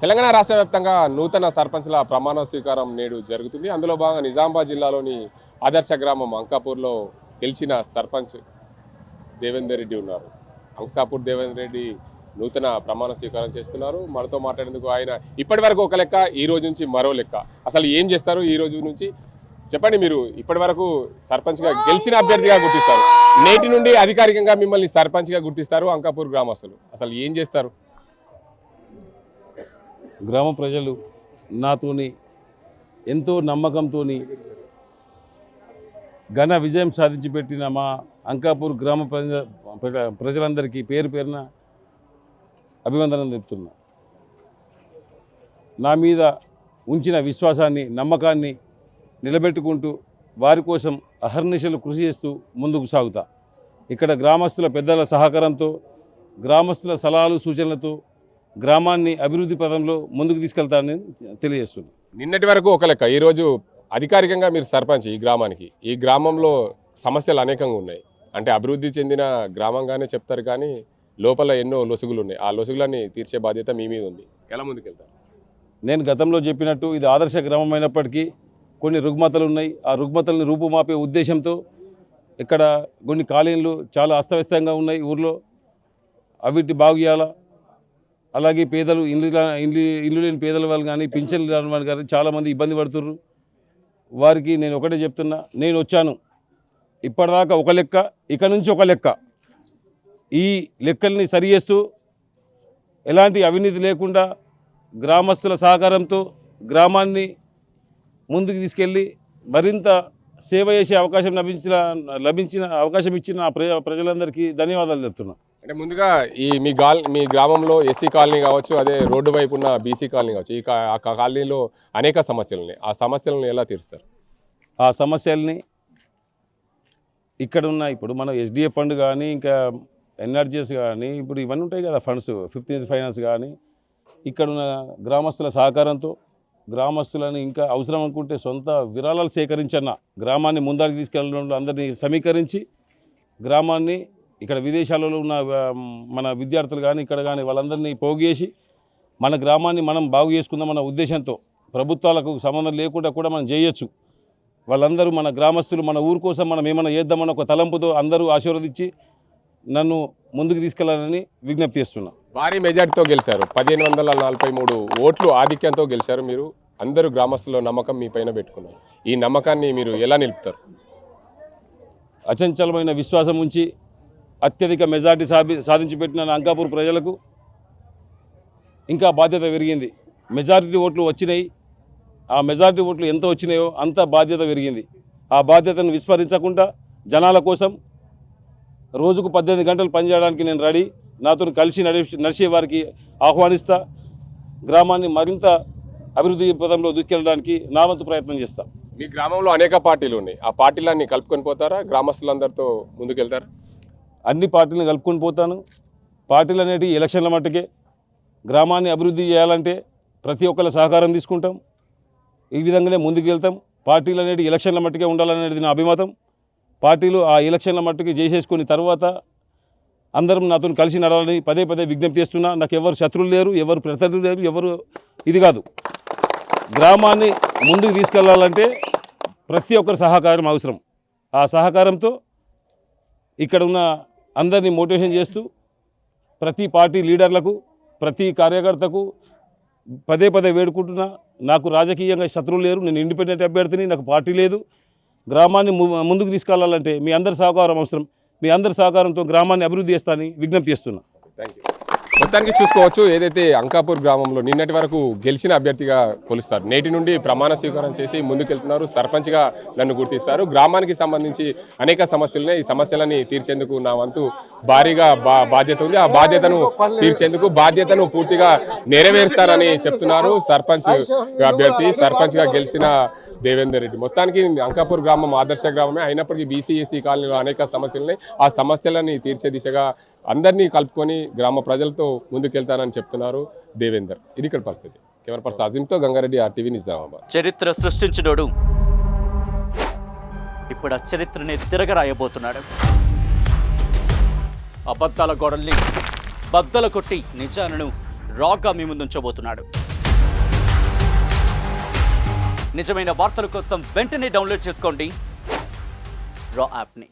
తెలంగాణ రాష్ట్ర వ్యాప్తంగా నూతన సర్పంచ్ల ప్రమాణ స్వీకారం నేడు జరుగుతుంది. అందులో భాగంగా నిజామాబాద్ జిల్లాలోని ఆదర్శ గ్రామం అంకాపూర్లో గెలిచిన సర్పంచ్ దేవేందర్ రెడ్డి ఉన్నారు. అంకాపూర్ దేవేందర్ రెడ్డి నూతన ప్రమాణ స్వీకారం చేస్తున్నారు. మనతో మాట్లాడేందుకు ఆయన ఇప్పటి వరకు ఒక లెక్క, ఈ రోజు నుంచి మరో లెక్క. అసలు ఏం చేస్తారు ఈ రోజు నుంచి చెప్పండి. మీరు ఇప్పటి వరకు సర్పంచ్గా గెలిచిన అభ్యర్థిగా గుర్తిస్తారు, నేటి నుండి అధికారికంగా మిమ్మల్ని సర్పంచ్గా గుర్తిస్తారు అంకాపూర్ గ్రామస్తులు. అసలు ఏం చేస్తారు? గ్రామ ప్రజలు నాతోని ఎంతో నమ్మకంతో ఘన విజయం సాధించి పెట్టిన మా అంకాపూర్ గ్రామ ప్రజలందరికీ పేరు పేరున అభివందనం చెప్తున్నా. నా మీద ఉంచిన విశ్వాసాన్ని, నమ్మకాన్ని నిలబెట్టుకుంటూ వారి కోసం అహర్నిశలు కృషి చేస్తూ ముందుకు సాగుతా. ఇక్కడ గ్రామస్తుల పెద్దల సహకారంతో, గ్రామస్తుల సలహాలు సూచనలతో గ్రామాన్ని అభివృద్ధి పదంలో ముందుకు తీసుకెళ్తానని తెలియజేస్తున్నాను. నిన్నటి వరకు ఒక లెక్క, ఈరోజు అధికారికంగా మీరు సర్పంచ్ ఈ గ్రామానికి. ఈ గ్రామంలో సమస్యలు అనేకంగా ఉన్నాయి. అంటే అభివృద్ధి చెందిన గ్రామంగానే చెప్తారు, కానీ లోపల ఎన్నో లొసుగులు ఉన్నాయి. ఆ లొసుగులన్నీ తీర్చే బాధ్యత మీ మీద ఉంది. ఎలా ముందుకెళ్తారు? నేను గతంలో చెప్పినట్టు ఇది ఆదర్శ గ్రామం అయినప్పటికీ కొన్ని రుగ్మతలు ఉన్నాయి. ఆ రుగ్మతలను రూపుమాపే ఉద్దేశంతో ఇక్కడ కొన్ని కాలనీలు చాలా అస్తవ్యస్తంగా ఉన్నాయి ఊర్లో. అవిటి బాగు చేయాలా. అలాగే పేదలు ఇల్లు లేని పేదల వాళ్ళు కానీ, పింఛన్లు రాని వాళ్ళు కానీ చాలామంది ఇబ్బంది పడుతున్నారు. వారికి నేను ఒకటే చెప్తున్నా, నేను వచ్చాను ఇప్పటిదాకా ఒక లెక్క, ఇక నుంచి ఒక లెక్క. ఈ లెక్కల్ని సరి చేస్తూ ఎలాంటి అవినీతి లేకుండా గ్రామస్తుల సహకారంతో గ్రామాన్ని ముందుకు తీసుకెళ్ళి మరింత సేవ చేసే అవకాశం లభించిన అవకాశం ఇచ్చిన ప్రజలందరికీ ధన్యవాదాలు చెప్తున్నా. అంటే ముందుగా మీ గ్రామంలో ఎస్సీ కాలనీ కావచ్చు, అదే రోడ్డు వైపు ఉన్న బీసీ కాలనీ కావచ్చు, ఆ కాలనీలో అనేక సమస్యలు ఉన్నాయి. ఆ సమస్యలను ఎలా తీరుస్తారు? ఆ సమస్యల్ని ఇక్కడ ఉన్న ఇప్పుడు మన ఎస్డిఎఫ్ ఫండ్ కానీ, ఇంకా ఎన్ఆర్జీఎస్ కానీ, ఇప్పుడు ఇవన్నీ ఉంటాయి కదా ఫండ్స్, 15th ఫైనాన్స్ కానీ, ఇక్కడ ఉన్న గ్రామస్తుల సహకారంతో గ్రామస్తులను ఇంకా అవసరం అనుకుంటే సొంత విరాళాలు సేకరించన్న గ్రామాన్ని ముందరికి తీసుకెళ్ళడంలో అందరినీ సమీకరించి గ్రామాన్ని ఇక్కడ విదేశాలలో ఉన్న మన విద్యార్థులు కానీ ఇక్కడ కానీ వాళ్ళందరినీ పోగు చేసి మన గ్రామాన్ని మనం బాగు చేసుకుందామన్న ఉద్దేశంతో ప్రభుత్వాలకు సంబంధం లేకుండా కూడా మనం చేయొచ్చు. వాళ్ళందరూ మన గ్రామస్తులు మన ఊరు కోసం మనం ఏమైనా చేద్దామన్న ఒక తలంపుతో అందరూ ఆశీర్వదించి నన్ను ముందుకు తీసుకెళ్లాలని విజ్ఞప్తి చేస్తున్నా. భారీ మెజార్టీతో గెలిచారు, 1543 ఓట్లు ఆధిక్యంతో గెలిచారు. మీరు అందరూ గ్రామస్తుల నమ్మకం మీ పైన పెట్టుకున్నారు. ఈ నమ్మకాన్ని మీరు ఎలా నిలుపుతారు? అచంచలమైన విశ్వాసం ఉంచి అత్యధిక మెజార్టీ సాధించి పెట్టిన అంకాపూర్ ప్రజలకు ఇంకా బాధ్యత పెరిగింది. మెజారిటీ ఓట్లు వచ్చినాయి. ఆ మెజారిటీ ఓట్లు ఎంత వచ్చినాయో అంత బాధ్యత పెరిగింది. ఆ బాధ్యతను విస్మరించకుండా జనాల కోసం రోజుకు 18 గంటలు పనిచేయడానికి నేను రెడీ. నాతో కలిసి నడిచే వారికి ఆహ్వానిస్తా. గ్రామాన్ని మరింత అభివృద్ధి పదంలో దూసుకెళ్ళడానికి నా వంతు ప్రయత్నం చేస్తా. మీ గ్రామంలో అనేక పార్టీలు ఉన్నాయి. ఆ పార్టీలన్నీ కలుపుకొని పోతారా? గ్రామస్తులందరితో ముందుకెళ్తారా? అన్ని పార్టీలను కలుపుకొని పోతాను. పార్టీలు అనేటివి ఎలక్షన్ల మట్టుకే. గ్రామాన్ని అభివృద్ధి చేయాలంటే ప్రతి ఒక్కరి సహకారం తీసుకుంటాం. ఈ విధంగానే ముందుకు వెళ్తాం. పార్టీలు అనేవి ఎలక్షన్ల మట్టుకే ఉండాలనేది నా అభిమతం. పార్టీలు ఆ ఎలక్షన్ల మట్టుకు చేసేసుకుని తర్వాత అందరం నాతో కలిసి నడాలని పదే పదే విజ్ఞప్తి చేస్తున్నా. నాకు ఎవరు శత్రువులు లేరు, ఎవరు ప్రత్యర్థులు లేరు, ఎవరు ఇది కాదు. గ్రామాన్ని ముందుకు తీసుకెళ్లాలంటే ప్రతి ఒక్కరి సహకారం అవసరం. ఆ సహకారంతో ఇక్కడ ఉన్న అందరినీ మోటివేషన్ చేస్తూ ప్రతి పార్టీ లీడర్లకు, ప్రతి కార్యకర్తకు పదే పదే వేడుకుంటున్నా. నాకు రాజకీయంగా శత్రువులు లేరు, నేను ఇండిపెండెంట్ అభ్యర్థిని, నాకు పార్టీ లేదు. గ్రామాన్ని ముందుకు తీసుకెళ్లాలంటే మీ అందరి సహకారం అవసరం. మీ అందరి సహకారంతో గ్రామాన్ని అభివృద్ధి చేస్తానని విజ్ఞప్తి చేస్తున్నా. Thank you. మొత్తానికి చూసుకోవచ్చు, ఏదైతే అంకాపూర్ గ్రామంలో నిన్నటి వరకు గెలిచిన అభ్యర్థిగా కొలుస్తారు, నేటి నుండి ప్రమాణ స్వీకారం చేసి ముందుకెళ్తున్నారు. సర్పంచ్గా నన్ను గుర్తిస్తారు. గ్రామానికి సంబంధించి అనేక సమస్యలున్నాయి. ఈ సమస్యలని తీర్చేందుకు నా వంతు భారీగా బాధ్యత ఉంది. ఆ బాధ్యతను తీర్చేందుకు బాధ్యతను పూర్తిగా నెరవేరుస్తారని చెప్తున్నారు సర్పంచ్ అభ్యర్థి, సర్పంచ్గా గెలిచిన దేవేందర్ రెడ్డి. మొత్తానికి అంకాపూర్ గ్రామం ఆదర్శ గ్రామమే అయినప్పటికీ బీసీ ఎస్సీ కాలనీలో అనేక సమస్యలున్నాయి. ఆ సమస్యలని తీర్చే దిశగా అందరినీ కలుపుకొని గ్రామ ప్రజలతో ముందుకెళ్తానని చెప్తున్నారు దేవేందర్. ఇది ఇక్కడ పరిస్థితి. కెమెరా పర్సన్ అజీంతో గంగారెడ్డి, RTV నిజామాబాద్. చరిత్ర సృష్టించినోడు ఇప్పుడు ఆ చరిత్రని తిరగరాయబోతున్నాడు. అబద్ధాల గోడల్ని బద్దలు కొట్టి నిజాలను రాగా మీ ముందుంచబోతున్నాడు. నిజమైన వార్తల కోసం వెంటనే డౌన్లోడ్ చేసుకోండి రా యాప్ని.